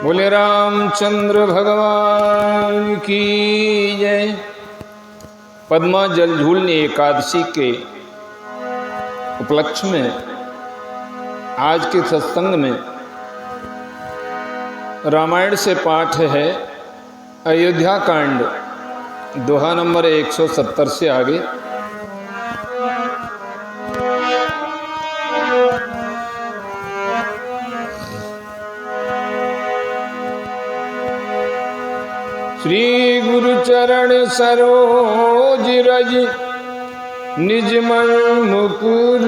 बोले रामचंद्र भगवान की जय। पद्मा जलझूलनी एकादशी के उपलक्ष्य में आज के सत्संग में रामायण से पाठ है अयोध्या कांड, दोहा नंबर 170 से आगे। श्री गुरु चरण सरोज रज निज मन मुकुर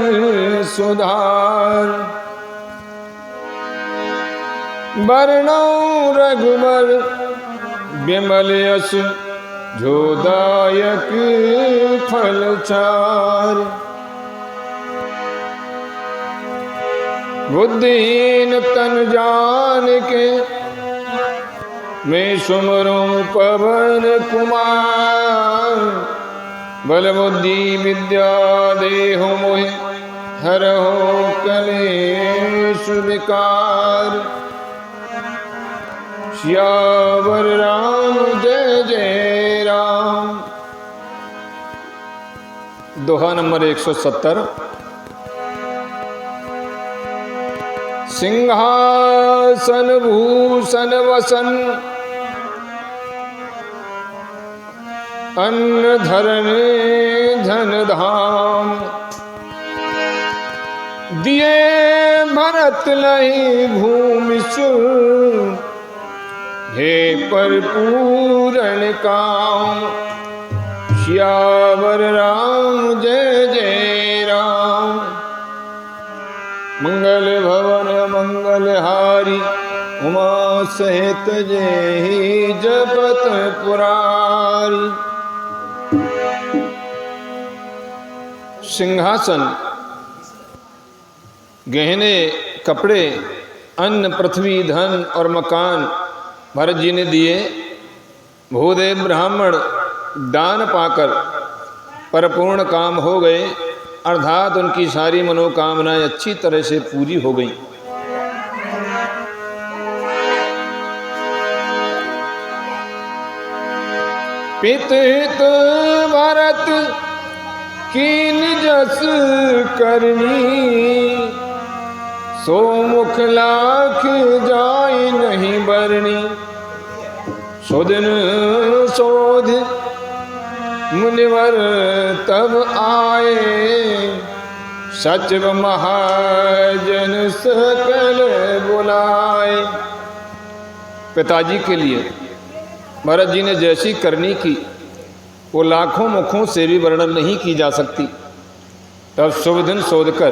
सुधार। बरनौ रघुबर बिमल यश जोदायक फल चार। बुद्धिहीन तन जान के मैं सुमरूं पवन कुमार। बल बुद्धि विद्या देहु मोहि हरहु कलेश विकार। सियावर राम जय जय राम। दोहा नंबर 170। सिंहासन भूषण वसन अन्न धरने धन धाम। दिए भरत लहि भूमि सुर हे पर पूरण काम। सियावर राम जय जय राम। मंगल भवन मंगल हारी उमा सहित जय जपत पुरारी। सिंहासन, गहने, कपड़े, अन्न, पृथ्वी, धन और मकान भरत जी ने दिए। भूदेव ब्राह्मण दान पाकर परिपूर्ण काम हो गए, अर्थात उनकी सारी मनोकामनाएं अच्छी तरह से पूरी हो गई। पित हित भरत कीन जस करनी। सो मुख लाख जाय नहीं बरनी। सुदिन शोध मुनिवर तब आए। सचिव महाजन सकल बुलाए। पिताजी के लिए भरत जी ने जैसी करनी की वो लाखों मुखों से भी वर्णन नहीं की जा सकती। तब शुभ दिन शोधकर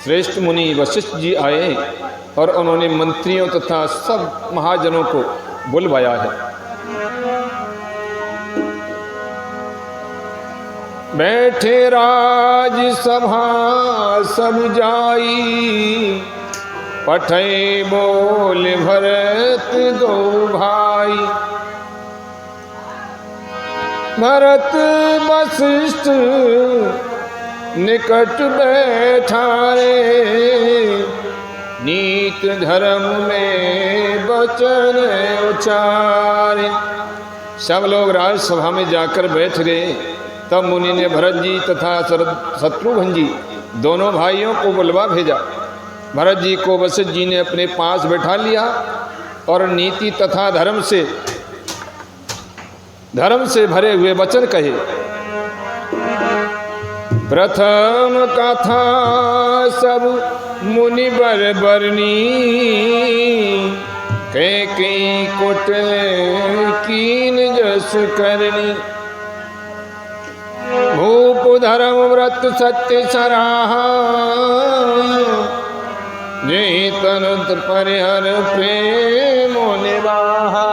श्रेष्ठ मुनि वशिष्ठ जी आए और उन्होंने मंत्रियों तथा सब महाजनों को बुलवाया है। बैठे राज सभा सब जाई। पठै बोल भरत दो भाई। भरत वशिष्ठ निकट बैठारे। नीत धर्म में वचन उचारे। सब लोग राजसभा में जाकर बैठ गए। तब मुनि ने भरत जी तथा शत्रुघ्न जी दोनों भाइयों को बुलवा भेजा। भरत जी को वशिष्ठ जी ने अपने पास बैठा लिया और नीति तथा धर्म से भरे हुए वचन कहे। प्रथम कथा सब मुनि बर बरनी। कई कुटिल कीन जस करनी। भूप धर्म व्रत सत्य सराहा। जय तनुत परिहर प्रेम निवाहा।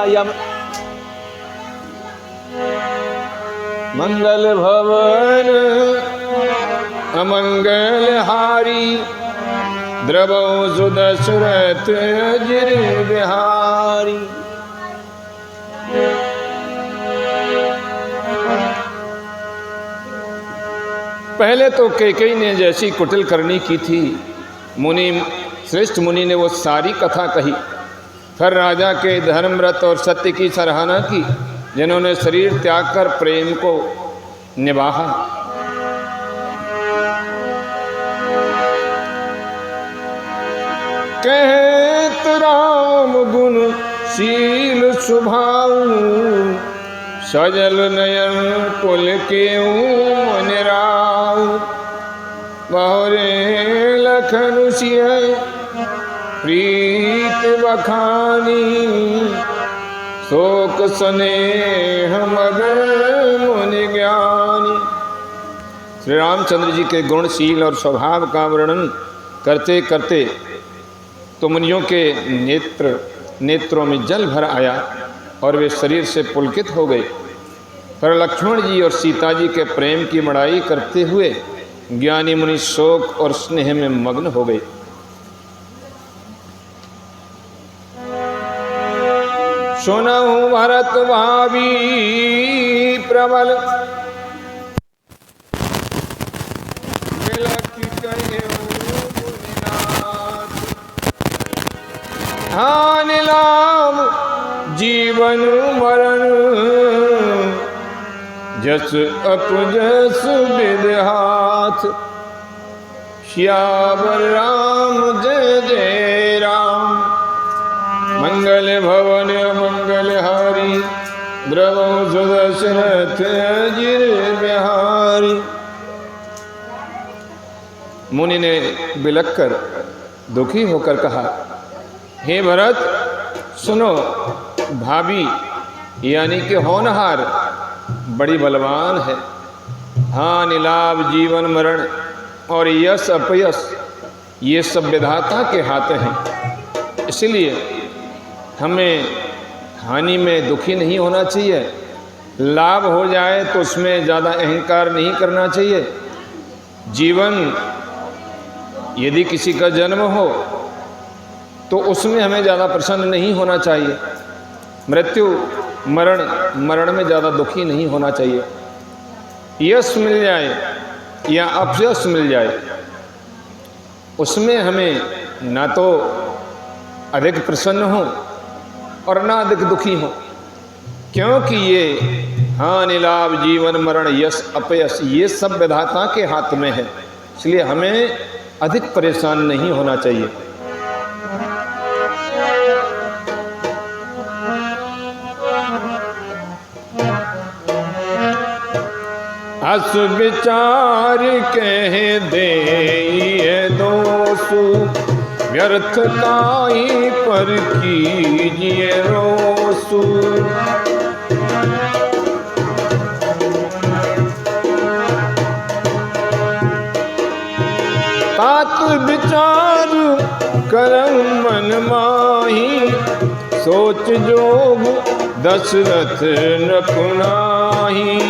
मंगल भवन अमंगल हारी। द्रवौ सुदशरथ अजिर बिहारी। पहले तो कैकेयी ने जैसी कुटिल करनी की थी, श्रेष्ठ मुनि ने वो सारी कथा कही फिर राजा के धर्मव्रत और सत्य की सराहना की, जिन्होंने शरीर त्याग कर प्रेम को निभाया। कहत राम गुण शील स्वभाव, सजल नयन कुल के मुनिराव। बहुरे लखन सिय प्रीत बखानी, शोक स्नेह मगन मुनि ज्ञानी। श्री रामचंद्र जी के गुणशील और स्वभाव का वर्णन करते करते तो मुनियों के नेत्रों में जल भर आया और वे शरीर से पुलकित हो गए। पर लक्ष्मण जी और सीता जी के प्रेम की बड़ाई करते हुए ज्ञानी मुनि शोक और स्नेह में मग्न हो गए। सुनहु भरत भावी प्रबल, हानि लाभ जीवन मरण, जस अपजस विदहाथ। श्यावर राम जय जय राम, मंगल भवन मंगल हारी, द्रवौ सुदशरथ अजिर बिहारी। मुनि ने बिलख कर दुखी होकर कहा, हे भरत सुनो, भाभी यानी कि होनहार बड़ी बलवान है। हानि लाभ जीवन मरण और यश अपयश ये सब विधाता के हाथ हैं। इसलिए हमें हानि में दुखी नहीं होना चाहिए, लाभ हो जाए तो उसमें ज़्यादा अहंकार नहीं करना चाहिए। जीवन यदि किसी का जन्म हो तो उसमें हमें ज़्यादा प्रसन्न नहीं होना चाहिए। मृत्यु मरण में ज़्यादा दुखी नहीं होना चाहिए। यश मिल जाए या अपयश मिल जाए उसमें हमें ना तो अधिक प्रसन्न हो और ना अधिक दुखी हो, क्योंकि ये हानि लाभ जीवन मरण यश अपयश ये सब विधाता के हाथ में है। इसलिए हमें अधिक परेशान नहीं होना चाहिए। अस विचार कह दे ये दोषु, व्यर्थ काई पर कीजिए रोसु। तात विचार करम मन माही, सोच जोग दशरथ नकुनाही।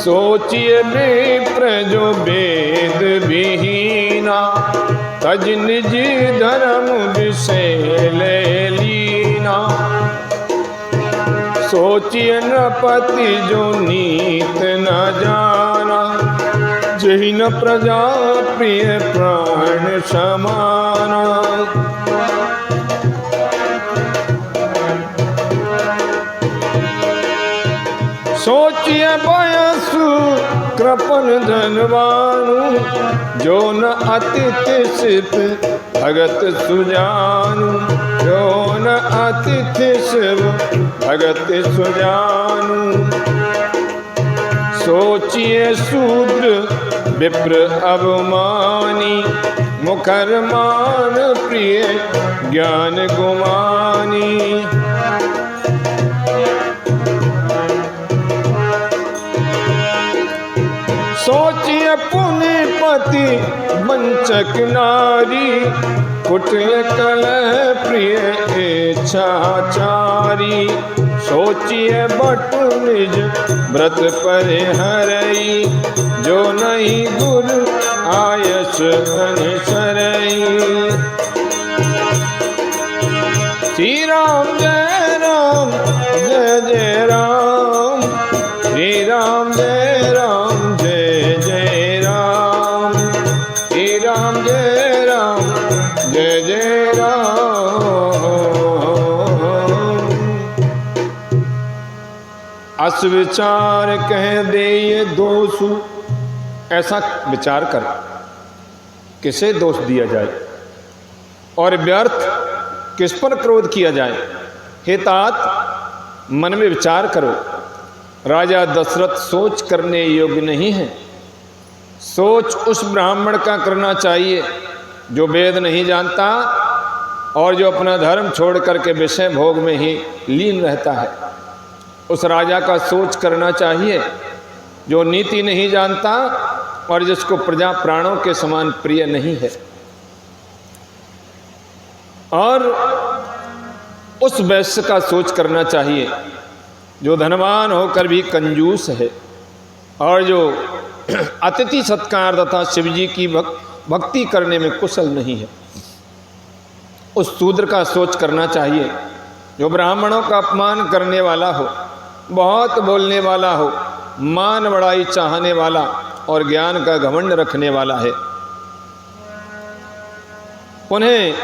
सोचिए विप्र जो वेद विहीना, तज निज धर्म विषय ले लीना। सोचिए नृपति जो नीत न जाना, जहि न प्रजा प्रिय प्राण समाना। सोचिए बयसु कृपन धनवानु, जो न अतिथि शिव भगत सुजानु। जो न अतिथि शिव भगत सुजानु। सोचिए शूद्र विप्र अवमानी, मुखर मान प्रिय ज्ञान गुमानी। सोचिए पुण्यपति वंचक नारी, कुटिल कलह प्रिय इच्छाचारी। सोचिए बट निज व्रत परिहरई, जो नहीं गुरु आयस अनुसरई। श्री राम जय राम जय राम, श्री राम जय राम जय जय अस विचार कह दे ये दोषु, ऐसा विचार कर किसे दोष दिया जाए और व्यर्थ किस पर क्रोध किया जाए। हे तात, मन में विचार करो। राजा दशरथ सोच करने योग्य नहीं है। सोच उस ब्राह्मण का करना चाहिए जो वेद नहीं जानता और जो अपना धर्म छोड़ करके विषय भोग में ही लीन रहता है। उस राजा का सोच करना चाहिए जो नीति नहीं जानता और जिसको प्रजा प्राणों के समान प्रिय नहीं है। और उस वैश्य का सोच करना चाहिए जो धनवान होकर भी कंजूस है और जो अतिथि सत्कार तथा शिवजी की भक्ति करने में कुशल नहीं है। उस शूद्र का सोच करना चाहिए जो ब्राह्मणों का अपमान करने वाला हो, बहुत बोलने वाला हो, मान बड़ाई चाहने वाला और ज्ञान का घमंड रखने वाला है। उन्हें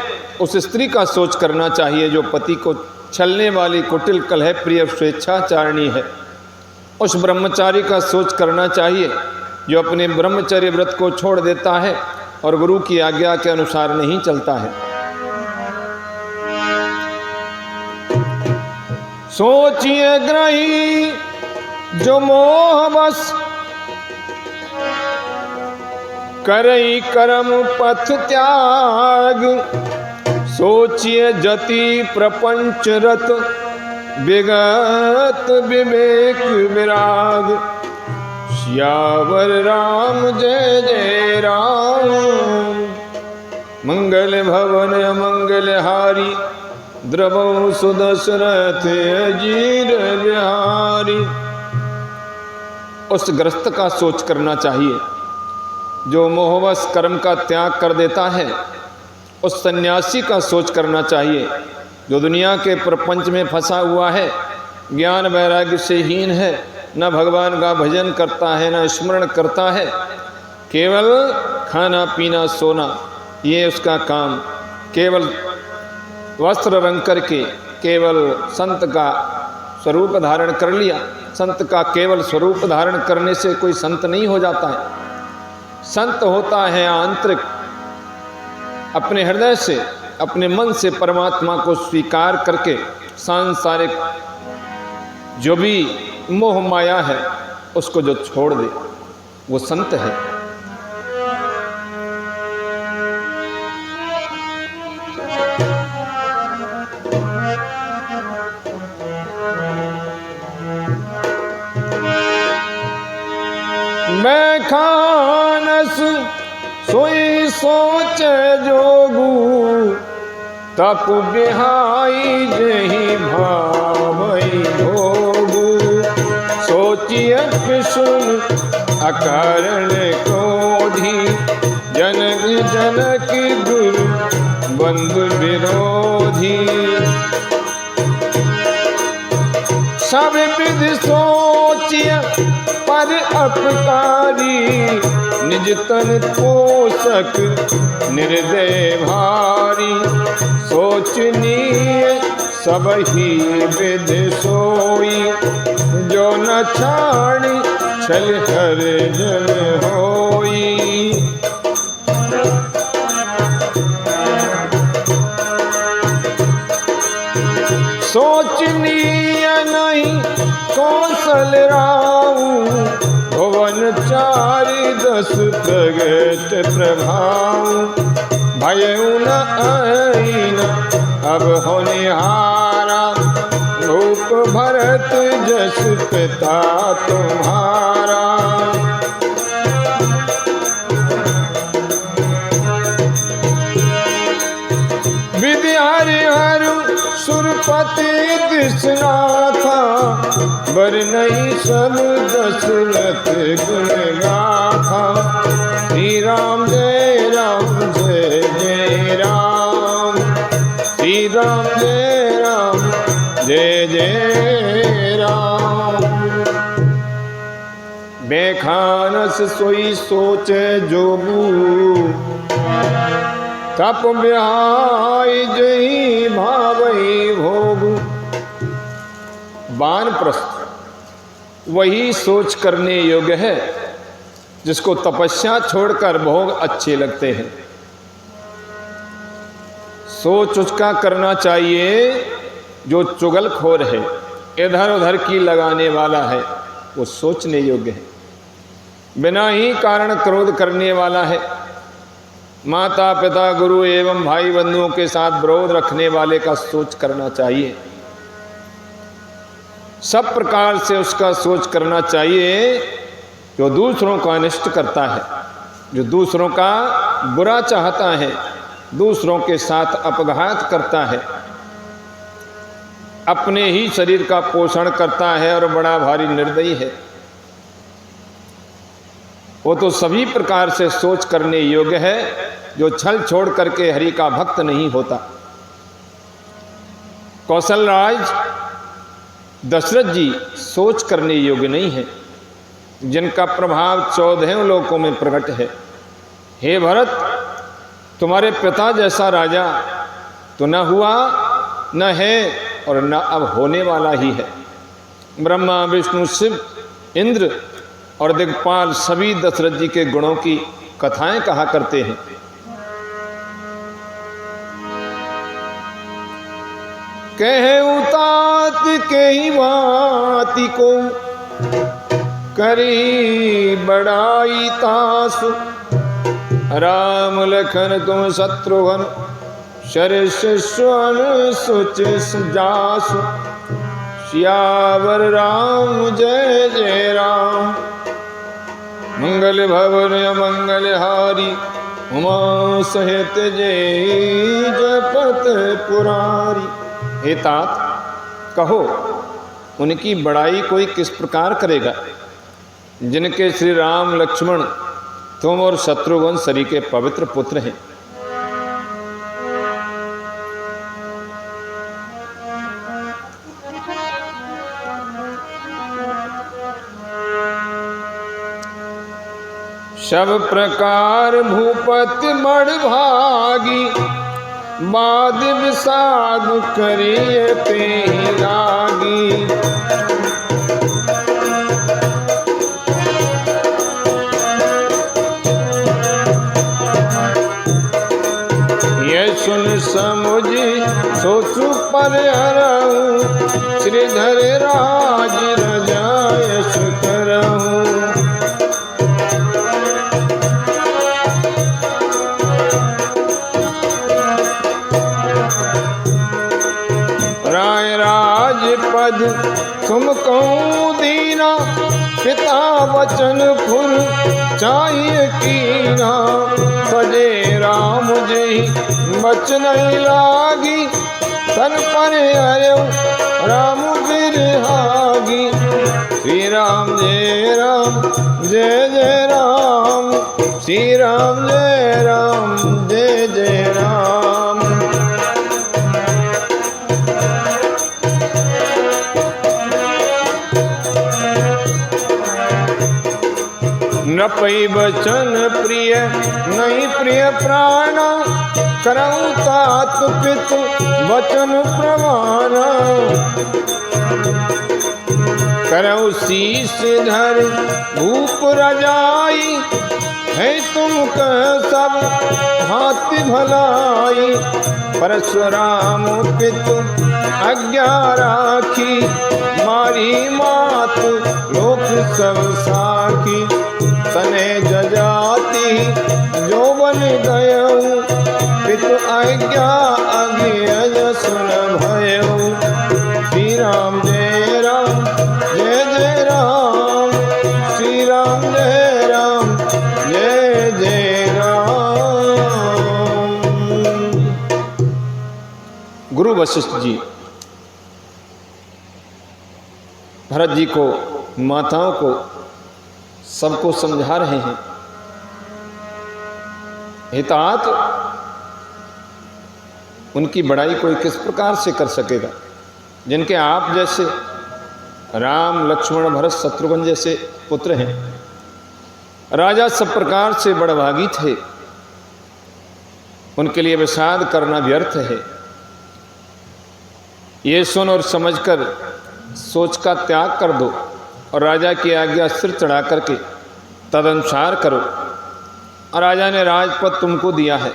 उस स्त्री का सोच करना चाहिए जो पति को छलने वाली, कुटिल, कलह प्रिय, स्वेच्छाचारिणी है। उस ब्रह्मचारी का सोच करना चाहिए जो अपने ब्रह्मचर्य व्रत को छोड़ देता है और गुरु की आज्ञा के अनुसार नहीं चलता है। सोचिए ग्रही जो मोह बस करई कर्म पथ त्याग, सोचिए जति प्रपंच रत विगत विवेक विराग। श्यावर राम जय जय राम, मंगल भवन मंगल हारी, द्रवौ सुदशरथ अजीर बिहारी। उस ग्रस्त का सोच करना चाहिए जो मोहवश कर्म का त्याग कर देता है। उस सन्यासी का सोच करना चाहिए जो दुनिया के प्रपंच में फंसा हुआ है, ज्ञान वैराग्य से हीन है, न भगवान का भजन करता है न स्मरण करता है, केवल खाना पीना सोना ये उसका काम, केवल वस्त्र रंग करके केवल संत का स्वरूप धारण कर लिया। संत का केवल स्वरूप धारण करने से कोई संत नहीं हो जाता है। संत होता है आंतरिक, अपने हृदय से, अपने मन से परमात्मा को स्वीकार करके सांसारिक जो भी मोह माया है उसको जो छोड़ दे, वो संत है। मैं खानस सोई सोच जोगू, तप बिहाई जही भावई भोगू। सोचिए सुन अकारण क्रोधी, जनक जनक गुरु बंधु विरोधी। सब विधि सोचिए पर अपकारी, निज तन पोषक निर्दय भारी। सोचनीय सब ही विधि सोई, जो न छाड़ी छल हर जन होई। सोचनीय नहीं कौशल राऊ, भुवन चारि दस प्रगट प्रभाव। भयउ न आईन अब होनिहारा, भूप भरत जस पिता तुम्हारा। विद्यारि हरु सुरपति दिशनाथा, बर नहीं सब दशरथ गुण गाथा। श्री राम जय राम जय जय राम, श्री राम जय राम जय जय राम। बेखानस सोई सोच जोगू, तप बिहाई जही भावई भोगू। वानप्रस्थ वही सोच करने योग्य है जिसको तपस्या छोड़कर भोग अच्छे लगते हैं। सोच उसका करना चाहिए जो चुगलखोर है, इधर उधर की लगाने वाला है, वो सोचने योग्य है। बिना ही कारण क्रोध करने वाला है, माता पिता गुरु एवं भाई बंधुओं के साथ विरोध रखने वाले का सोच करना चाहिए। सब प्रकार से उसका सोच करना चाहिए जो दूसरों का अनिष्ट करता है, जो दूसरों का बुरा चाहता है, दूसरों के साथ अपघात करता है, अपने ही शरीर का पोषण करता है और बड़ा भारी निर्दयी है। वो तो सभी प्रकार से सोच करने योग्य है जो छल छोड़ करके हरि का भक्त नहीं होता। कौशलराज दशरथ जी सोच करने योग्य नहीं है, जिनका प्रभाव 14 लोकों में प्रकट है। हे भरत, तुम्हारे पिता जैसा राजा तो न हुआ, न है और न अब होने वाला ही है। ब्रह्मा विष्णु शिव इंद्र और दिक्पाल सभी दशरथ जी के गुणों की कथाएं कहा करते हैं। कहे उतात के ही भांति को करी बड़ाई तासु, राम लखन तुम शत्रुघ्न शरस्वन सुच जासु, सियावर राम जय जय राम, मंगल भवन मंगल हारी, उमा सहित जय जपत पुरारी। हे तात, कहो उनकी बड़ाई कोई किस प्रकार करेगा जिनके श्री राम लक्ष्मण तुम और शत्रुघ्न सरी के पवित्र पुत्र हैं। सब प्रकार भूपति मण भागी, बाद विषाद करिए ते लागी। ये सुन समुझी सोचु पर हरऊं, श्रीधर राज रजायस करऊं। राय राज पद तुम कहूँ दीना, पिता वचन फुर चाहिए कीना। सजे राम जी बचन लागी, तन पर हरऊ राम बिरहागी। श्री राम जय राम जय जय राम, श्री राम जय राम जय जय राम। न पई बचन प्रिय नहीं प्रिय प्राण, करऊं तात पितु वचन प्रमाण। करऊं शीश धर भूप रजाई, है तुम कह सब भांति भलाई। परशुराम पितु आज्ञा राखी, मारी मात लोक सब साखी। सने जजाति जो बन गयऊ, पितु आज्ञा अज्ञ सुन भयऊ। श्री राम जय राम जय जय राम, श्री राम जय राम जय जय राम। गुरु वशिष्ठ जी भरत जी को, माताओं को, सबको समझा रहे हैं। हितात, उनकी बड़ाई कोई किस प्रकार से कर सकेगा जिनके आप जैसे राम लक्ष्मण भरत शत्रुघ्न जैसे पुत्र हैं। राजा सब प्रकार से बड़भागी थे, उनके लिए विषाद करना व्यर्थ है। ये सुन और समझकर सोच का त्याग कर दो और राजा की आज्ञा सिर चढ़ा करके तदनुसार करो। और राजा ने राजपद तुमको दिया है,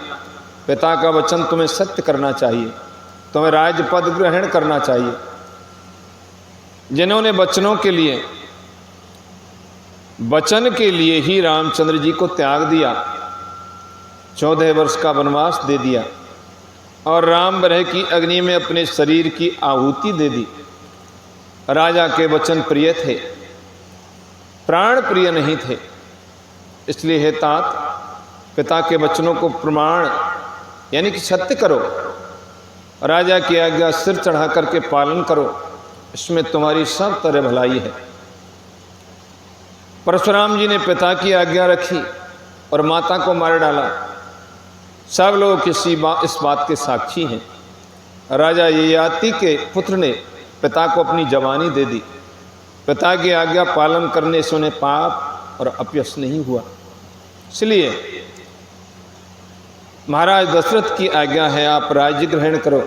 पिता का वचन तुम्हें सत्य करना चाहिए, तुम्हें राजपद ग्रहण करना चाहिए। जिन्होंने वचन के लिए ही रामचंद्र जी को त्याग दिया, 14 वर्ष का वनवास दे दिया और राम बरह की अग्नि में अपने शरीर की आहुति दे दी। राजा के वचन प्रिय थे, प्राण प्रिय नहीं थे। इसलिए हे तात, पिता के वचनों को प्रमाण यानी कि सत्य करो, राजा की आज्ञा सिर चढ़ा करके पालन करो, इसमें तुम्हारी सब तरह भलाई है। परशुराम जी ने पिता की आज्ञा रखी और माता को मार डाला। सब लोग इस बात के साक्षी हैं। राजा ययाति के पुत्र ने पिता को अपनी जवानी दे दी। पिता की आज्ञा पालन करने से उन्हें पाप और अपयश नहीं हुआ। इसलिए महाराज दशरथ की आज्ञा है, आप राज्य ग्रहण करो।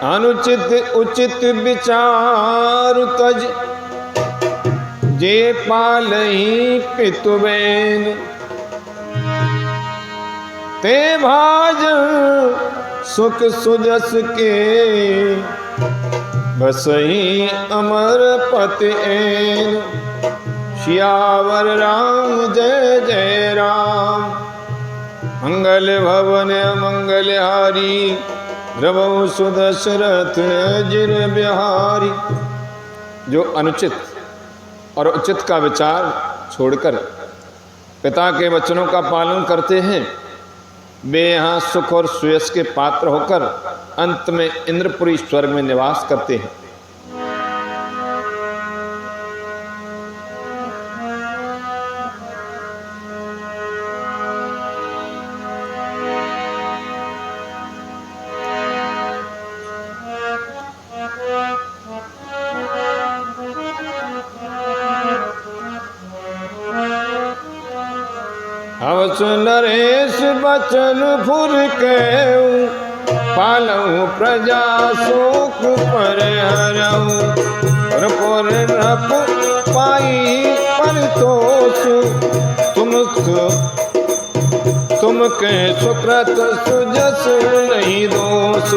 अनुचित उचित विचार तज, जे पालही पितुबैन, ते भाज सुख सुजस के, बसही अमर पति ऐन। सियावर राम जय जय राम, मंगल भवन मंगल हारी, द्रवौ सुदशरथ जिर बिहारी। जो अनुचित और उचित का विचार छोड़कर पिता के वचनों का पालन करते हैं, वे यहाँ सुख और सुयश के पात्र होकर अंत में इंद्रपुरी स्वर्ग में निवास करते हैं। अवस नरेश बचन फुर कहूँ, पालऊ प्रजा शोक पर हरऊँ। रपुर रप पाई परितोष, तुम के सुकृत सुजस नहीं दोष।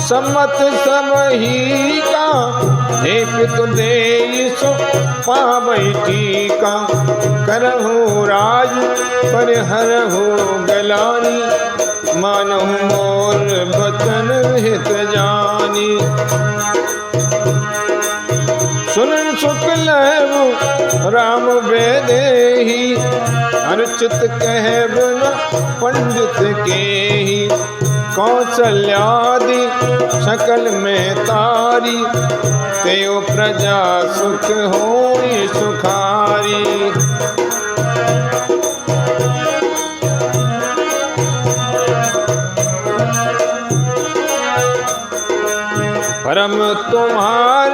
सम्मत समही का, हे पितु देई सो पावै टीका। करहु राज परिहरहु गलानी, मानहु मोर बचन हित जानी। सुन सुख लहु राम वेदेही, अनुचित कहब न पंडित केही। कौशल्यादि सकल में तारी, तेओ प्रजा सुख होई सुखारी। परम तुम्हार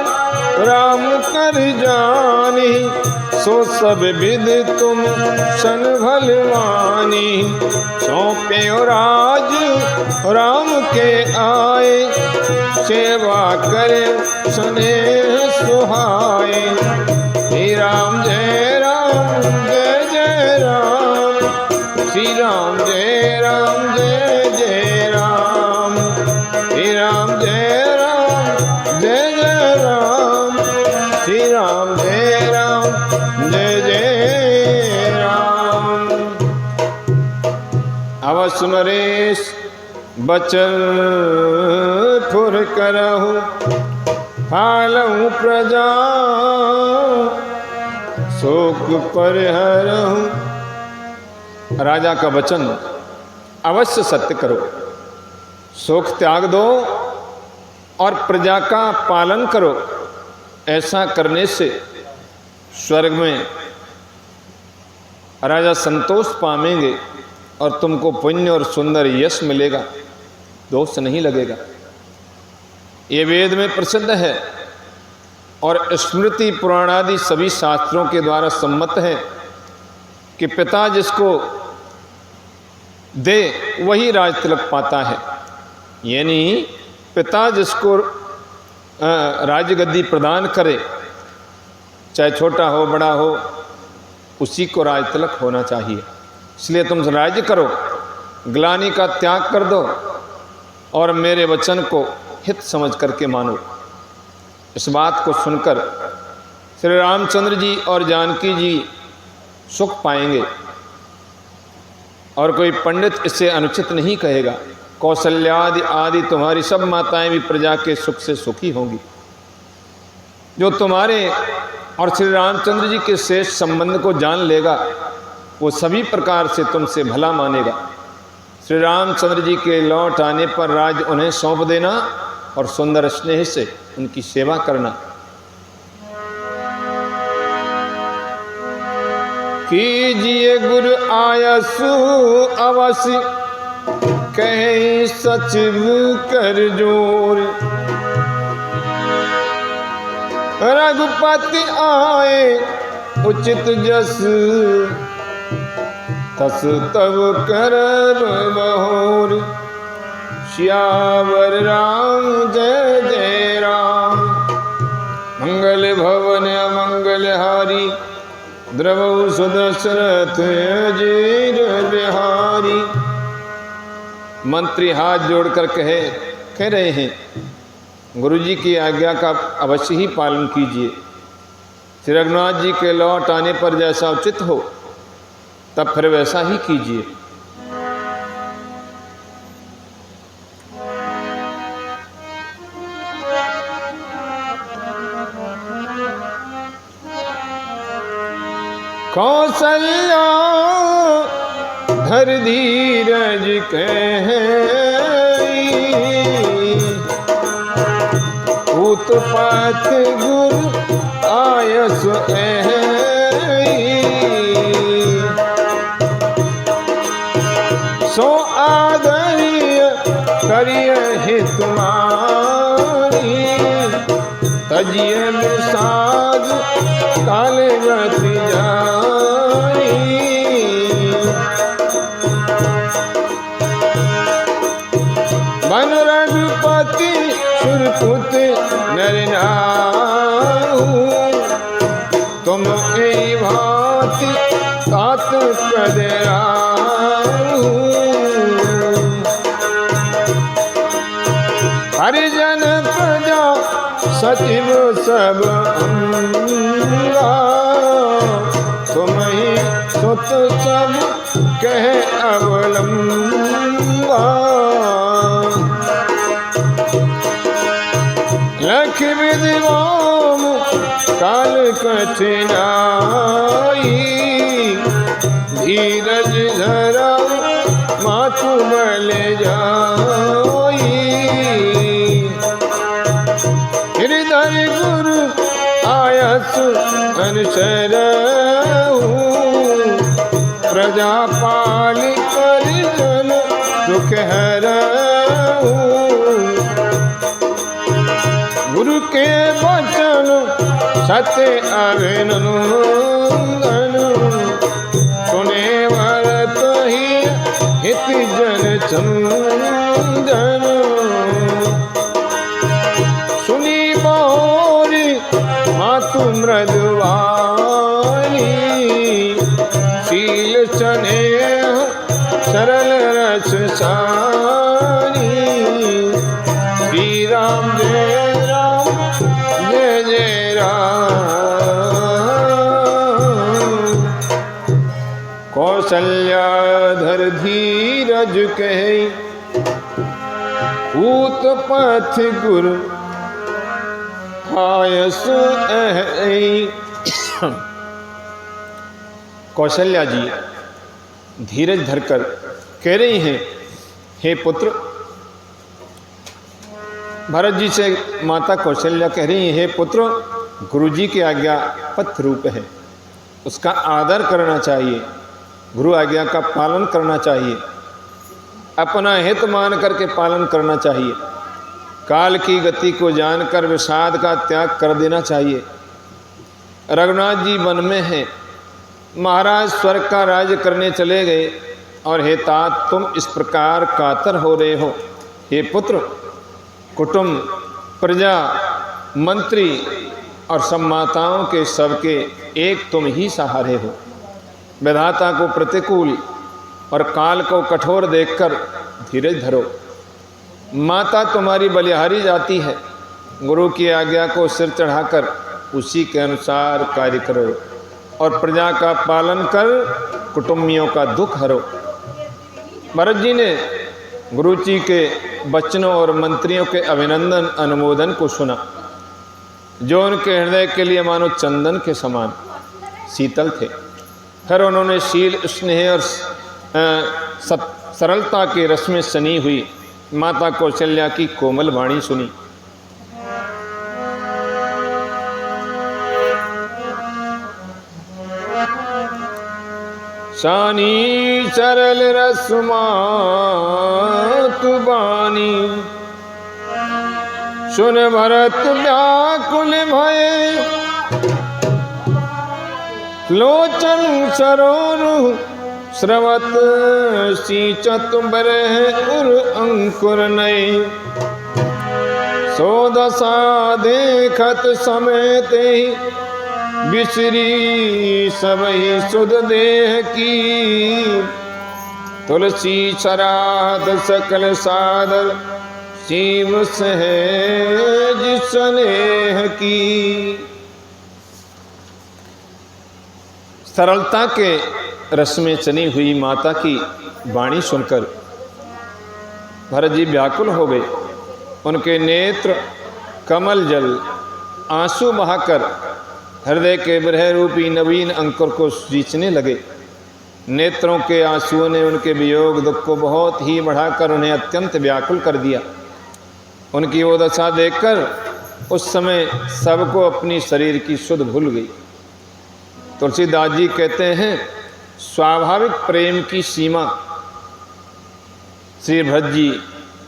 राम कर जानी, सो सब विद तुम सन भलवानी। सौंपे राज राम के आए, सेवा करे स्नेह सुहाए। श्री राम जय जय राम, श्री राम जय जय राम। श्री राम जय जय राम, श्री राम जय जय राम। अवस नरेश बचन फुर करहु, पालहु प्रजा शोक परिहरहु। राजा का वचन अवश्य सत्य करो, शोक त्याग दो और प्रजा का पालन करो। ऐसा करने से स्वर्ग में राजा संतोष पाएंगे और तुमको पुण्य और सुंदर यश मिलेगा, दोष नहीं लगेगा। ये वेद में प्रसिद्ध है और स्मृति पुराणादि सभी शास्त्रों के द्वारा सम्मत है कि पिता जिसको दे वही राज तिलक पाता है। यानी पिता जिसको राजगद्दी प्रदान करे, चाहे छोटा हो बड़ा हो, उसी को राज तिलक होना चाहिए। इसलिए तुम राज्य करो, ग्लानि का त्याग कर दो और मेरे वचन को हित समझ करके मानो। इस बात को सुनकर श्री रामचंद्र जी और जानकी जी सुख पाएंगे और कोई पंडित इससे अनुचित नहीं कहेगा। कौशल्यादि आदि तुम्हारी सब माताएं भी प्रजा के सुख से सुखी होंगी। जो तुम्हारे और श्री रामचंद्र जी के शेष संबंध को जान लेगा वो सभी प्रकार से तुमसे भला मानेगा। श्री रामचंद्र जी के लौट आने पर राज उन्हें सौंप देना और सुंदर स्नेह से उनकी सेवा करना। कीजिए गुरु आयसु अवश्य कहे सचिव कर जोर। रघुपति आए उचित जस तस तब करब बहोर। श्यावर राम जय जय राम। मंगल भवन अमंगल हारी द्रवौ सुदशरथ अजीर बिहारी। मंत्री हाथ जोड़कर कह रहे हैं गुरुजी की आज्ञा का अवश्य ही पालन कीजिए। श्री रघुनाथ जी के लौट आने पर जैसा उचित हो तब फिर वैसा ही कीजिए। कौशल्या धर धीरज कहीं उत्पथ गुरु आयस सो आदर्य करिय हित मारी। तजिए विषाद काले गति जाई। बन रघुपति सुरपुत नर नाहु। तुम ए भांति तात कदराहु। हरिजन प्रजा सचिव सब अंगा। तुम ही सुत सब कह अवलंबा। लख विद्वाम काल कठिनाई। धीरज धरा मातु बल जाई। हृदय गुरु आयस अनुसरहु। प्रजा पाल परिजन दुख हरहु। गुरु के वचन सत्य अभिनंदन। सुने भरत ही हित जन चंदन। सुनी मोरी मातु मृदुवानी। शील स्नेह सरल रस सानी। श्री राम जय राम जय जय राम। कौशल्या धर धीरज कहे पूत पथ गुरु आयस कौशल्या जी धीरज धरकर कह रही हैं, हे पुत्र। भरत जी से माता कौशल्या कह रही हैं, हे पुत्र, गुरुजी की आज्ञा पथ रूप है, उसका आदर करना चाहिए, गुरु आज्ञा का पालन करना चाहिए, अपना हित मान करके पालन करना चाहिए। काल की गति को जानकर विषाद का त्याग कर देना चाहिए। रघुनाथ जी वन में हैं, महाराज स्वर्ग का राज्य करने चले गए और हे तात तुम इस प्रकार कातर हो रहे हो। हे पुत्र, कुटुंब, प्रजा, मंत्री और सब माताओं के सबके एक तुम ही सहारे हो। विधाता को प्रतिकूल और काल को कठोर देखकर धीरज धरो। माता तुम्हारी बलिहारी जाती है, गुरु की आज्ञा को सिर चढ़ाकर उसी के अनुसार कार्य करो और प्रजा का पालन कर कुटुंबियों का दुख हरो। भरत जी ने गुरु जी के बचनों और मंत्रियों के अभिनंदन अनुमोदन को सुना, जो उनके हृदय के लिए मानो चंदन के समान शीतल थे। फिर उन्होंने शील, स्नेह और सरलता के रस में सनी हुई माता कौशल्या की कोमल वाणी सुनी। शानी सरल रसमा तु बानी, सुन भरत व्याकुल भय, लोचन सरोरु स्रवत सींचत बरह उर अंकुर नय। सो दशा देखत समय ते बिसरी सबहि सुध देह की, तुलसी सराध सकल सादर शिव सहज स्नेह की। सरलता के रस में चनी हुई माता की वाणी सुनकर भरत जी व्याकुल हो गए। उनके नेत्र कमल जल आंसू बहाकर हृदय के विरह रूपी नवीन अंकुर को सींचने लगे। नेत्रों के आंसुओं ने उनके वियोग दुख को बहुत ही बढ़ाकर उन्हें अत्यंत व्याकुल कर दिया। उनकी वो दशा देखकर उस समय सबको अपनी शरीर की सुध भूल गई। तुलसीदास जी कहते हैं, स्वाभाविक प्रेम की सीमा श्री भरत जी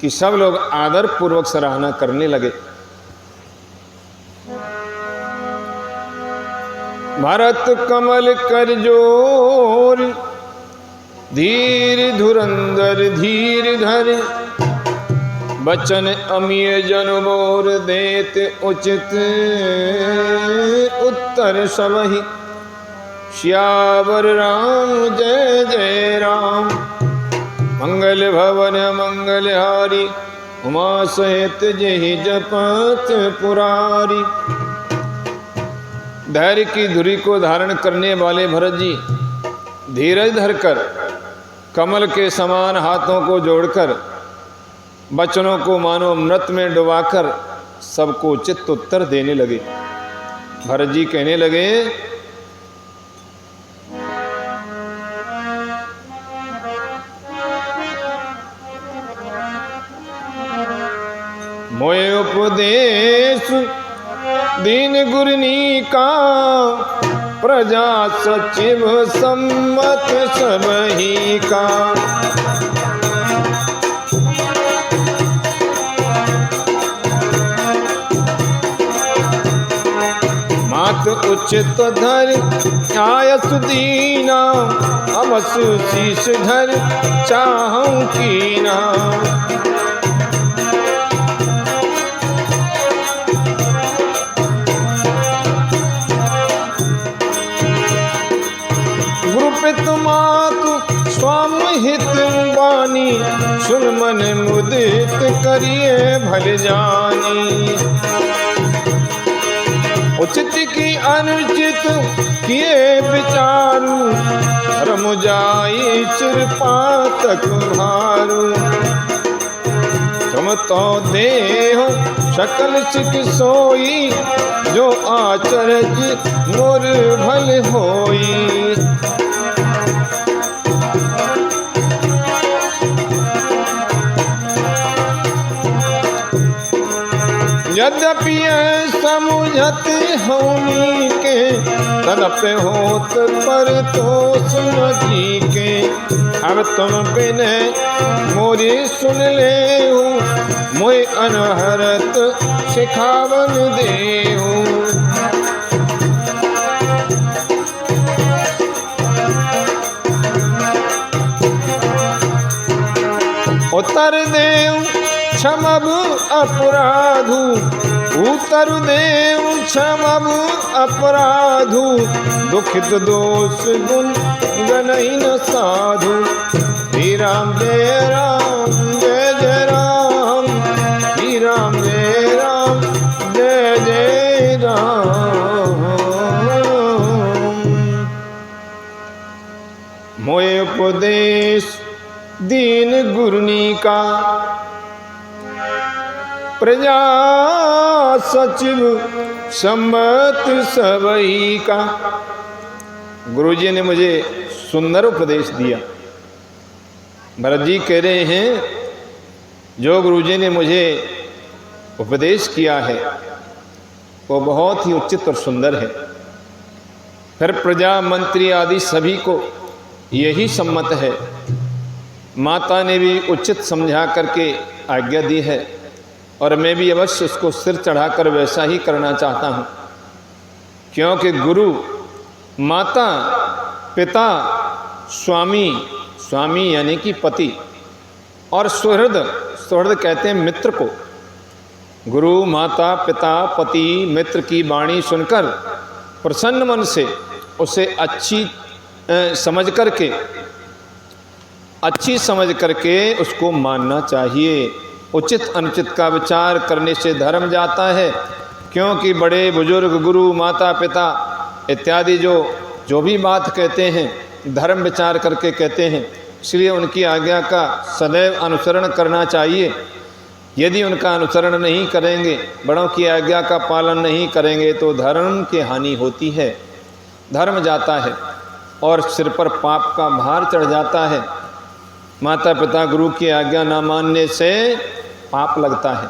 की सब लोग आदर पूर्वक सराहना करने लगे। भरत कमल कर जोर, धीर धुरंधर धीर धर, बचन अमीय जन बोर देत उचित उत्तर सबहि। श्यावर राम जय जय राम, मंगल भवन मंगलहारी, उमा सहित जहि जपत पुरारी। धैर्य की धुरी को धारण करने वाले भरत जी धीरज धरकर कमल के समान हाथों को जोड़कर बचनों को मानो अमृत में डुबाकर सबको उचित उत्तर देने लगे। भरत जी कहने लगे, मोय उपदेश दीन गुरनी का, प्रजा सचिव सम्मत सबही का। मात उचित धर आयस दीना, अवसु शीश धर चाहूं कीना। मातु स्वामी हित वाणी, सुन मन मुदित करिए भल जानी। उचित की अनुचित किए विचारू, धर्म जाई चिर पातक भारू। तुम तो देहो सकल सिख सोई, जो आचरज मोर भल होई। यद्यपि समुझत होनी के, तड़प होत पर तो सुमझी के। अब तुम बिन मोरी सुन ले, मोय अनहरत सिखावन देहु। उतर देव क्षमब अपराधु, उतर देव क्षमब अपराधु, दुखित दोष गुण गनहि न साधु। श्री राम जय जय राम, श्री राम जय जय राम। मोय उपदेश दीन गुरुनी का, प्रजा सचिव सम्मत सबई का। गुरुजी ने मुझे सुंदर उपदेश दिया। भरत जी कह रहे हैं, जो गुरुजी ने मुझे उपदेश किया है वो बहुत ही उचित और सुंदर है। फिर प्रजा मंत्री आदि सभी को यही सम्मत है। माता ने भी उचित समझा करके आज्ञा दी है और मैं भी अवश्य उसको सिर चढ़ाकर वैसा ही करना चाहता हूँ, क्योंकि गुरु, माता, पिता, स्वामी, स्वामी यानी कि पति, और सुहृद, सुहृद कहते हैं मित्र को। गुरु, माता, पिता, पति, मित्र की वाणी सुनकर प्रसन्न मन से उसे अच्छी समझ करके उसको मानना चाहिए। उचित अनुचित का विचार करने से धर्म जाता है, क्योंकि बड़े बुजुर्ग, गुरु, माता, पिता इत्यादि जो भी बात कहते हैं धर्म विचार करके कहते हैं, इसलिए उनकी आज्ञा का सदैव अनुसरण करना चाहिए। यदि उनका अनुसरण नहीं करेंगे, बड़ों की आज्ञा का पालन नहीं करेंगे तो धर्म की हानि होती है, धर्म जाता है और सिर पर पाप का भार चढ़ जाता है। माता पिता गुरु की आज्ञा न मानने से पाप लगता है।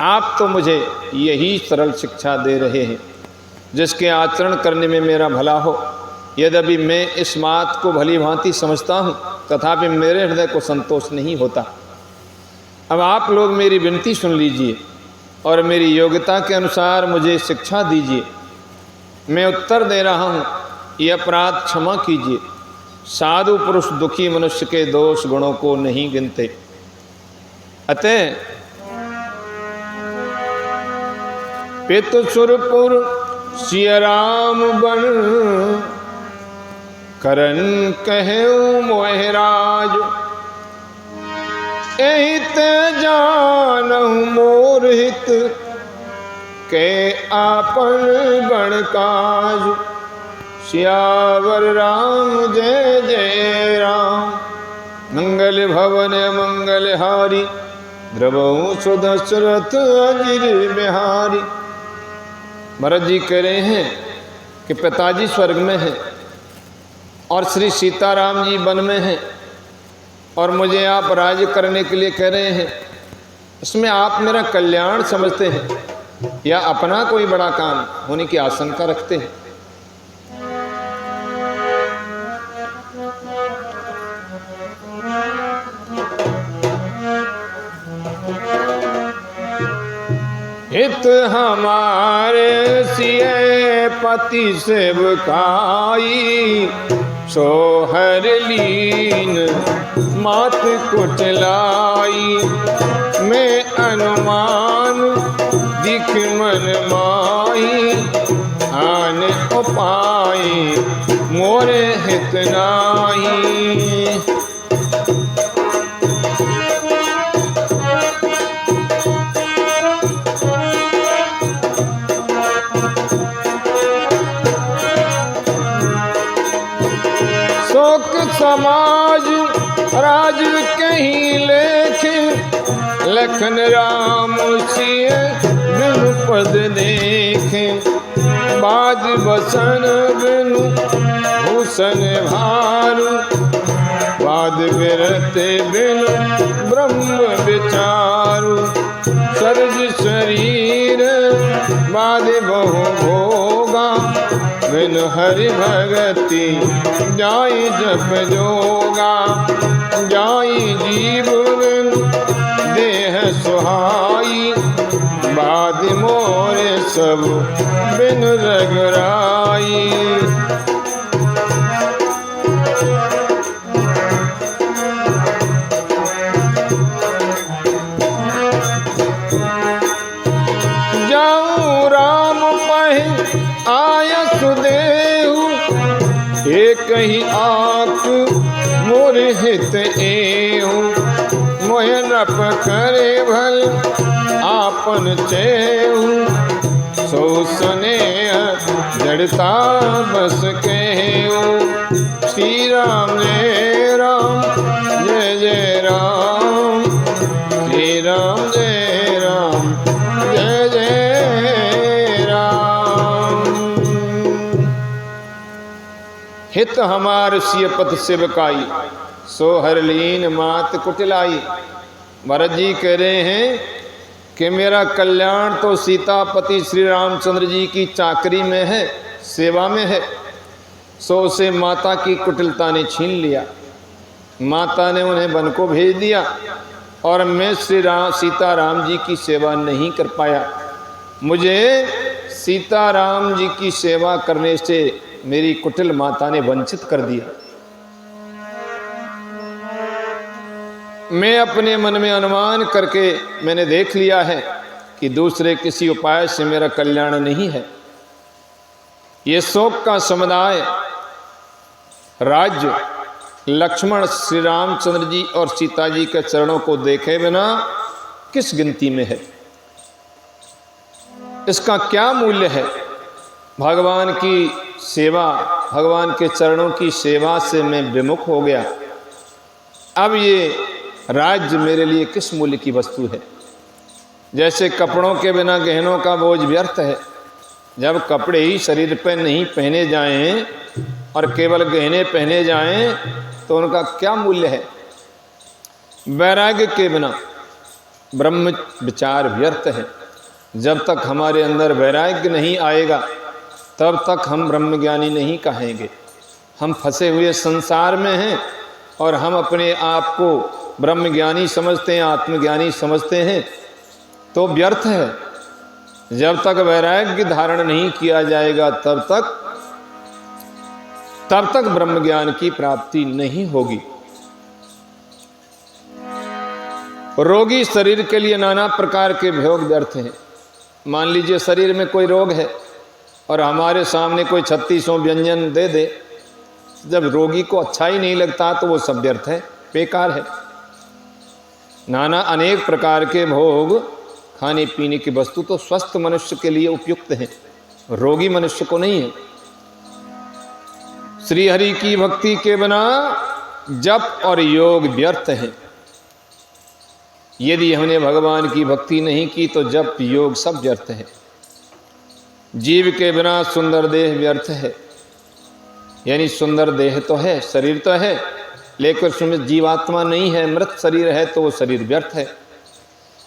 आप तो मुझे यही सरल शिक्षा दे रहे हैं जिसके आचरण करने में मेरा भला हो। यद्यपि मैं इस बात को भली भांति समझता हूँ, तथापि मेरे हृदय को संतोष नहीं होता। अब आप लोग मेरी विनती सुन लीजिए और मेरी योग्यता के अनुसार मुझे शिक्षा दीजिए। मैं उत्तर दे रहा हूँ, ये अपराध क्षमा कीजिए। साधु पुरुष दुखी मनुष्य के दोष गुणों को नहीं गिनते। अतः पितु सुरपुर सिया राम बन, करन कहूँ मोहराज। एहित जानहु मोर हित, के आपन गण काज। सियावर राम जय जय राम, मंगल भवन मंगल हारी। द्रवहु सुदशरथ अजिर बिहारी। भरत जी कह रहे हैं कि पिताजी स्वर्ग में हैं और श्री सीताराम जी वन में हैं और मुझे आप राज्य करने के लिए कह रहे हैं। इसमें आप मेरा कल्याण समझते हैं या अपना कोई बड़ा काम होने की आशंका रखते हैं? हित हमारे सिए पति सेवकाई। सोहर लीन मात कुटलाई। मैं अनुमान दिख मन माही। आन उपाय मोरे हित नाही। समाज राज कहीं लेख। लखन राम सिय बिनु पद देखे। बाज बसन बिनु भूषण भारू। वाद विरत बिनु ब्रह्म विचारु। सर्ज शरीर बाध बहु भोगा। बिन हरि भगति जाई जप जोगा। जाई जीव बिन देह सुहाई, बाद मोरे सब बिन रगराई। जाऊं राम पहि आय सुदेहु, एक ही आक मोर हित एहु। मोह नप करे भल आपन चेहु, सो स्नेह जड़ता बस केहु। श्री राम जय राम जय जय राम, श्री राम जय राम जय जय राम। हित हमार सिय पथ सेवकाई, सो हरलीन मात कुटिलाई। भरत जी कह रहे हैं कि मेरा कल्याण तो सीतापति श्री रामचंद्र जी की चाकरी में है, सेवा में है। सो उसे माता की कुटिलता ने छीन लिया, माता ने उन्हें वन को भेज दिया और मैं सीताराम जी की सेवा नहीं कर पाया। मुझे सीताराम जी की सेवा करने से मेरी कुटिल माता ने वंचित कर दिया। मैं अपने मन में अनुमान करके मैंने देख लिया है कि दूसरे किसी उपाय से मेरा कल्याण नहीं है। ये शोक का समुदाय राज्य लक्ष्मण श्री रामचंद्र जी और सीता जी के चरणों को देखे बिना किस गिनती में है? इसका क्या मूल्य है? भगवान की सेवा, भगवान के चरणों की सेवा से मैं विमुख हो गया। अब ये राज्य मेरे लिए किस मूल्य की वस्तु है? जैसे कपड़ों के बिना गहनों का बोझ व्यर्थ है। जब कपड़े ही शरीर पर नहीं पहने जाएं और केवल गहने पहने जाएं तो उनका क्या मूल्य है? वैराग्य के बिना ब्रह्म विचार व्यर्थ है। जब तक हमारे अंदर वैराग्य नहीं आएगा तब तक हम ब्रह्मज्ञानी नहीं कहेंगे। हम फंसे हुए संसार में हैं और हम अपने आप को ब्रह्मज्ञानी समझते हैं, आत्मज्ञानी समझते हैं, तो व्यर्थ है। जब तक वैराग्य धारण नहीं किया जाएगा तब तक ब्रह्मज्ञान की प्राप्ति नहीं होगी। रोगी शरीर के लिए नाना प्रकार के भोग व्यर्थ हैं। मान लीजिए शरीर में कोई रोग है और हमारे सामने कोई 3600 व्यंजन दे दे, जब रोगी को अच्छा ही नहीं लगता तो वो सब व्यर्थ है, बेकार है। नाना अनेक प्रकार के भोग, खाने पीने की वस्तु तो स्वस्थ मनुष्य के लिए उपयुक्त है, रोगी मनुष्य को नहीं है। श्री हरि की भक्ति के बिना जप और योग व्यर्थ है। यदि हमने भगवान की भक्ति नहीं की तो जप योग सब व्यर्थ है। जीव के बिना सुंदर देह व्यर्थ है। यानी सुंदर देह तो है, शरीर तो है, लेकिन उसमें जीवात्मा नहीं है, मृत शरीर है, तो वो शरीर व्यर्थ है।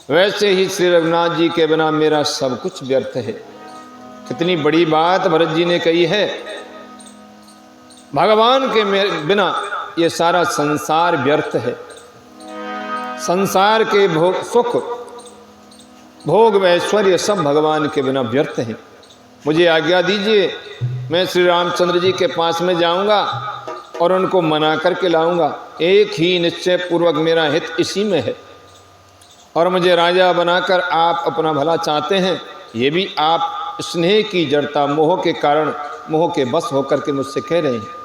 वैसे ही श्री रघुनाथ जी के बिना मेरा सब कुछ व्यर्थ है। कितनी बड़ी बात भरत जी ने कही है। भगवान के बिना ये सारा संसार व्यर्थ है। संसार के भोग, सुख भोग व ऐश्वर्य सब भगवान के बिना व्यर्थ है। मुझे आज्ञा दीजिए, मैं श्री रामचंद्र जी के पास में जाऊंगा और उनको मना करके लाऊंगा। एक ही निश्चय पूर्वक मेरा हित इसी में है और मुझे राजा बनाकर आप अपना भला चाहते हैं। ये भी आप स्नेह की जड़ता, मोह के कारण, मोह के बस होकर के मुझसे कह रहे हैं।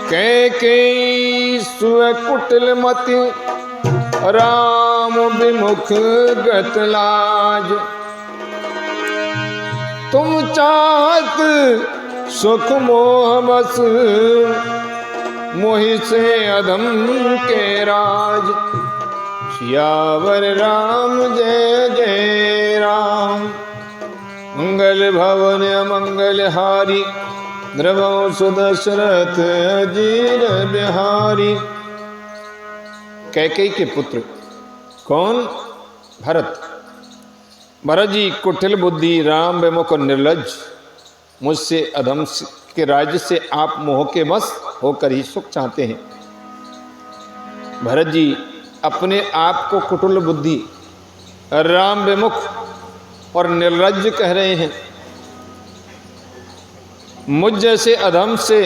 कैकेयी सुकुटिल मति राम विमुख गत लाज, तुम चाहत सुख मोह बस मोहि से अधम के राज। सियावर राम जय जय राम, मंगल भवन मंगल हारी, द्रवौ सुदशरथ अजीर बिहारी। कैकेयी के पुत्र कौन? भरत। भरत जी कुटिल बुद्धि, राम विमुख निर्लज, मुझसे अधम के राज्य से आप मोह के वश होकर ही सुख चाहते हैं। भरत जी अपने आप को कुटिल बुद्धि, राम विमुख और निर्लज्ज कह रहे हैं। मुझ जैसे अधम से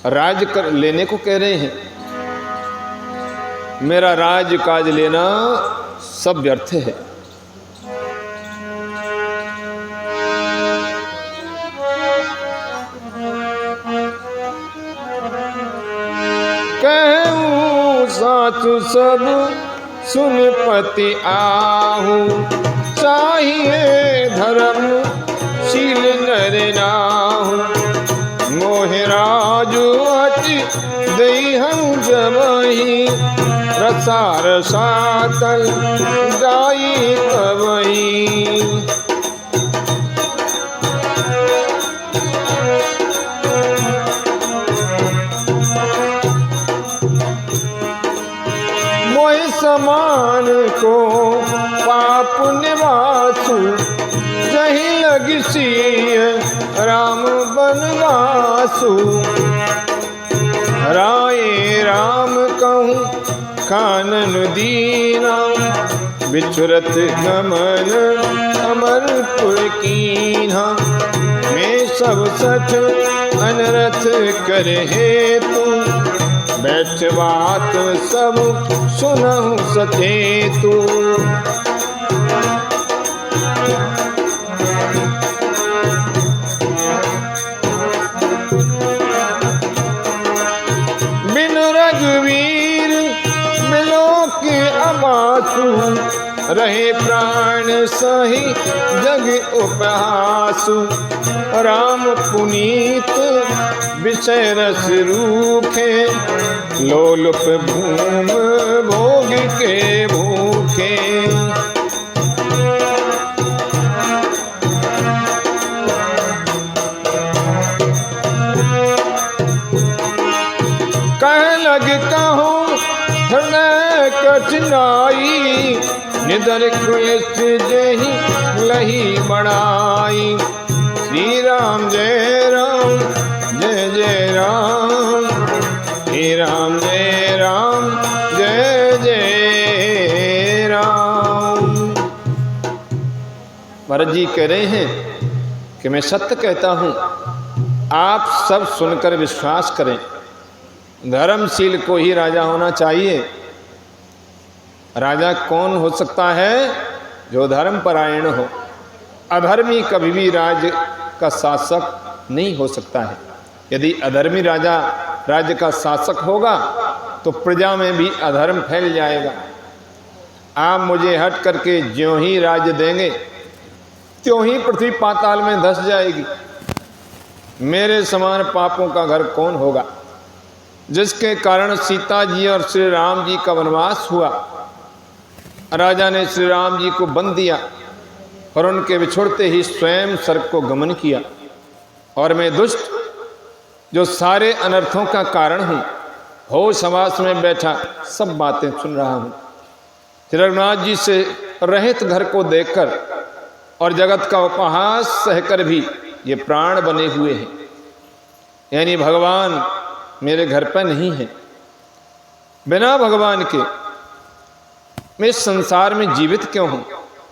राज कर लेने को कह रहे हैं। मेरा राज काज लेना सब व्यर्थ है। कहूँ साचु सब सुन पति आहू, चाहिए धर्म शील नर नाहू। मोहे राजु अति दई हम जबही, रसा रसातल गाई कबही। मोह समान को पाप निवासु, जही लगी सिय राम बनवासु। राय राम कहूँ कानन दीना, बिछुरत गमन अमरपुर कीन्हा। मैं सब सठ अनरथ कर हेतु, बैठ बात सब सुनहु सचेतु। बिन रघुवीर मिलो के अबासु, रहे प्राण सही जग उपहासु। राम पुनीत विषय रस रूखे, लोलुप भूम भोग के भूखे। कह लग कहूँ हृदय कठिनाई, निदर क्लेश जही लही बढ़ाई। श्री राम जय राम जय जय राम, श्री राम जय राम जय जय राम। भरत जी कह रहे हैं कि मैं सत्य कहता हूं, आप सब सुनकर विश्वास करें। धर्मशील को ही राजा होना चाहिए। राजा कौन हो सकता है? जो धर्म परायण हो। अधर्मी कभी भी राज्य का शासक नहीं हो सकता है। यदि अधर्मी राजा राज्य का शासक होगा तो प्रजा में भी अधर्म फैल जाएगा। आप मुझे हट करके ज्यों ही राज्य देंगे त्यों ही पृथ्वी पाताल में धंस जाएगी। मेरे समान पापों का घर कौन होगा? जिसके कारण सीता जी और श्री राम जी का वनवास हुआ। राजा ने श्री राम जी को बंद दिया और उनके बिछुड़ते ही स्वयं स्वर्ग को गमन किया। और मैं दुष्ट जो सारे अनर्थों का कारण हूँ, होश हवास में बैठा सब बातें सुन रहा हूँ। श्री रघुनाथ जी से रहित घर को देखकर और जगत का उपहास सहकर भी ये प्राण बने हुए हैं। यानी भगवान मेरे घर पर नहीं है। बिना भगवान के मैं इस संसार में जीवित क्यों हूँ?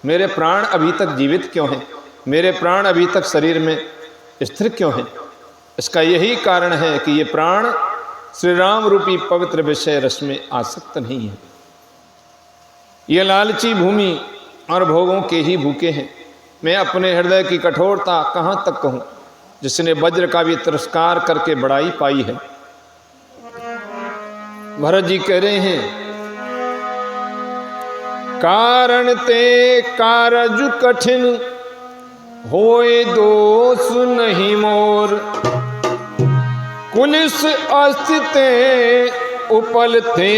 मेरे प्राण अभी तक जीवित क्यों हैं? मेरे प्राण अभी तक शरीर में स्थिर क्यों हैं? इसका यही कारण है कि ये प्राण श्री राम रूपी पवित्र विषय रस में आसक्त नहीं है। ये लालची भूमि और भोगों के ही भूखे हैं। मैं अपने हृदय की कठोरता कहाँ तक कहूँ, जिसने वज्र का भी तिरस्कार करके बड़ाई पाई है। भरत जी कह रहे हैं, कारण ते कारज कठिन, होए दोष नहीं मोर। कुलिस अस्तिते उपलते,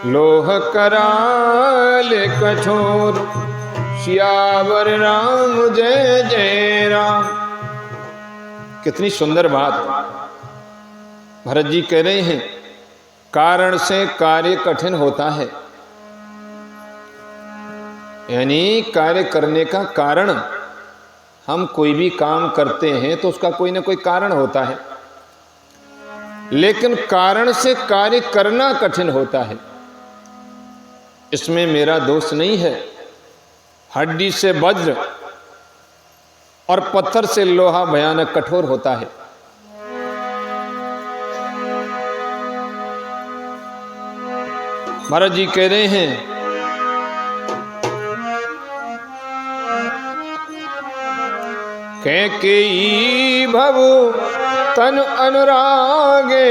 लोह कराल कठोर। सियावर राम जय जय राम। कितनी सुंदर बात। भरत जी कह रहे हैं, कारण से कार्य कठिन होता है। यानी कार्य करने का कारण हम कोई भी काम करते हैं तो उसका कोई ना कोई कारण होता है, लेकिन कारण से कार्य करना कठिन होता है। इसमें मेरा दोष नहीं है। हड्डी से वज्र और पत्थर से लोहा भयानक कठोर होता है। महाराज जी कह रहे हैं कैकेयी भव तन अनुरागे,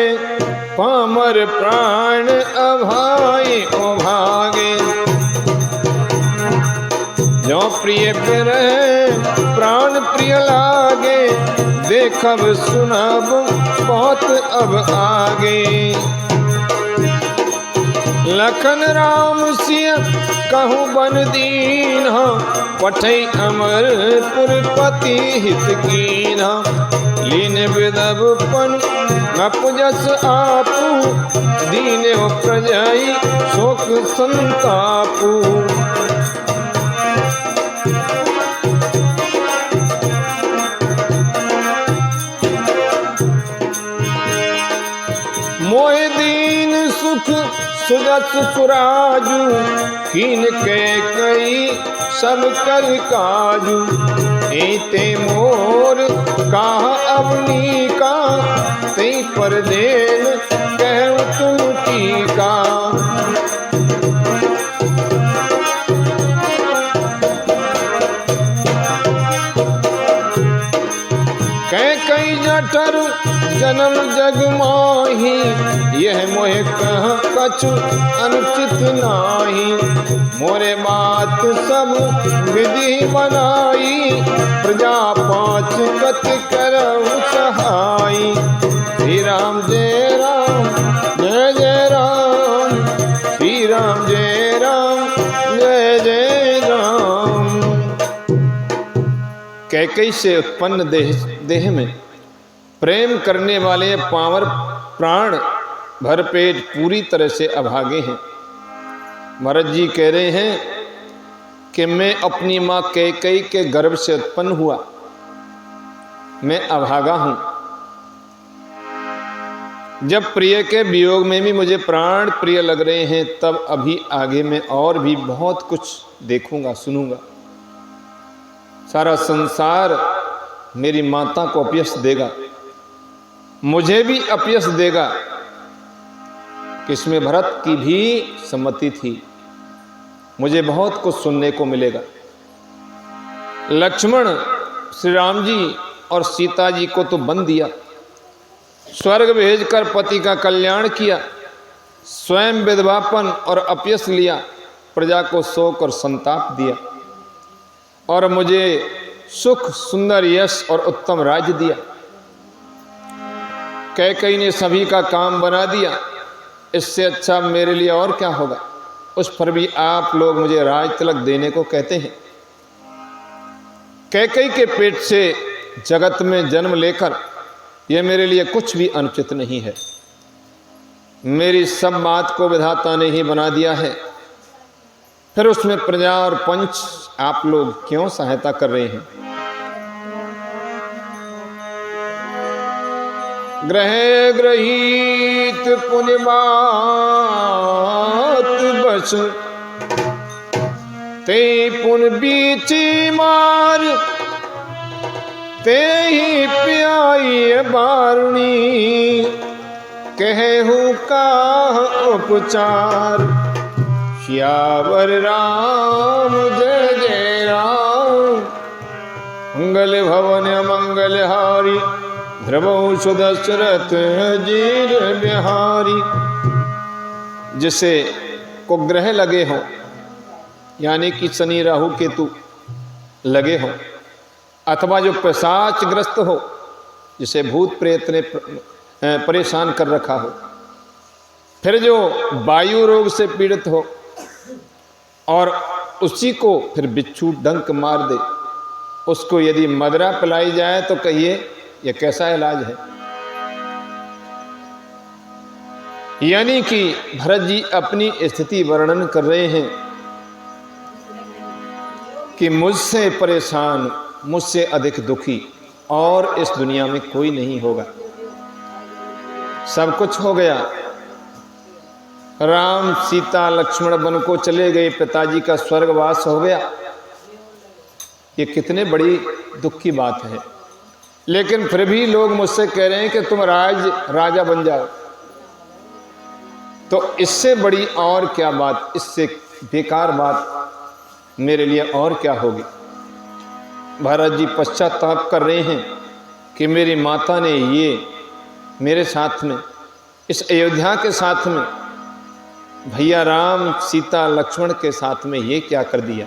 पामर प्राण अभाए ओ भागे। जो प्रिय रहे प्राण प्रिय लागे, देखब सुनब बहुत अब आगे। लखन राम सिय कहूँ बन दीन, पठै अमरपुर पति हित कीन। लीन विदब पन अपजस आपू, दीन प्रजाई शोक संतापू। मोहि दीन सुख सुजस सुराजू, कीन के कई सब कर काजू। एते मोर कहा अवनी का, ते पर देन कहूँ तुम टीका। कई जठर जन्म जग माही, यह मोहे कह कछु अनुचित नाही। मोरे बात सब विधि बनाई, प्रजा पाँच कत करऊँ सहाई। श्री राम जय राम जय जय राम, श्री राम जय राम जय जय राम। कैकेयी से उत्पन्न देह में प्रेम करने वाले पावर प्राण भरपेट पूरी तरह से अभागे हैं। महाराज जी कह रहे हैं कि मैं अपनी माँ कैकेयी के गर्भ से उत्पन्न हुआ, मैं अभागा हूं। जब प्रिय के वियोग में भी मुझे प्राण प्रिय लग रहे हैं, तब अभी आगे मैं और भी बहुत कुछ देखूंगा सुनूंगा। सारा संसार मेरी माता को अपयश देगा, मुझे भी अपयश देगा। किसमें भरत की भी सम्मति थी, मुझे बहुत कुछ सुनने को मिलेगा। लक्ष्मण श्री राम जी और सीता जी को तो बंद दिया, स्वर्ग भेजकर पति का कल्याण किया, स्वयं विधवापन और अपयश लिया, प्रजा को शोक और संताप दिया, और मुझे सुख सुंदर यश और उत्तम राज्य दिया। कैकेयी ने सभी का काम बना दिया, इससे अच्छा मेरे लिए और क्या होगा। उस पर भी आप लोग मुझे राज तिलक देने को कहते हैं। कैकेयी के पेट से जगत में जन्म लेकर यह मेरे लिए कुछ भी अनुचित नहीं है। मेरी सब बात को विधाता ने ही बना दिया है, फिर उसमें प्रजा और पंच आप लोग क्यों सहायता कर रहे हैं। ग्रहे ग्रहीत पुण्य बात बस, ते पुन बीची मार, ते ही प्याई बारुणी, कहूँ का उपचार। श्यावर राम जय जय राम, मंगल भवन मंगल हारी, ध्रुवं सुदशरथ जीर बिहारी। जिसे को ग्रह लगे हो, यानी कि शनि राहु केतु लगे हो, अथवा जो पिशाचग्रस्त हो, जिसे भूत प्रेत ने परेशान कर रखा हो, फिर जो वायु रोग से पीड़ित हो और उसी को फिर बिच्छू डंक मार दे, उसको यदि मदरा पिलाई जाए तो कहिए यह कैसा इलाज है। यानी कि भरत जी अपनी स्थिति वर्णन कर रहे हैं कि मुझसे परेशान मुझसे अधिक दुखी और इस दुनिया में कोई नहीं होगा। सब कुछ हो गया, राम सीता लक्ष्मण वन को चले गए, पिताजी का स्वर्गवास हो गया। ये कितने बड़ी दुख की बात है। लेकिन फिर भी लोग मुझसे कह रहे हैं कि तुम राजा बन जाओ। तो इससे बड़ी और क्या बात, इससे बेकार बात मेरे लिए और क्या होगी। भरत जी पश्चाताप कर रहे हैं कि मेरी माता ने ये मेरे साथ में, इस अयोध्या के साथ में, भैया राम सीता लक्ष्मण के साथ में ये क्या कर दिया।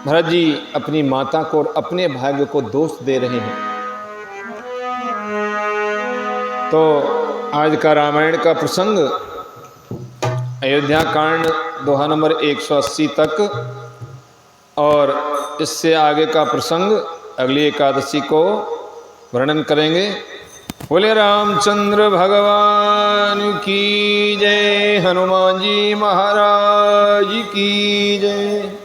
भरत जी अपनी माता को और अपने भाग्य को दोष दे रहे हैं। तो आज का रामायण का प्रसंग अयोध्या कांड दोहा नंबर 180 तक, और इससे आगे का प्रसंग अगली एकादशी को वर्णन करेंगे। बोले रामचंद्र भगवान की जय, हनुमान जी महाराज की जय।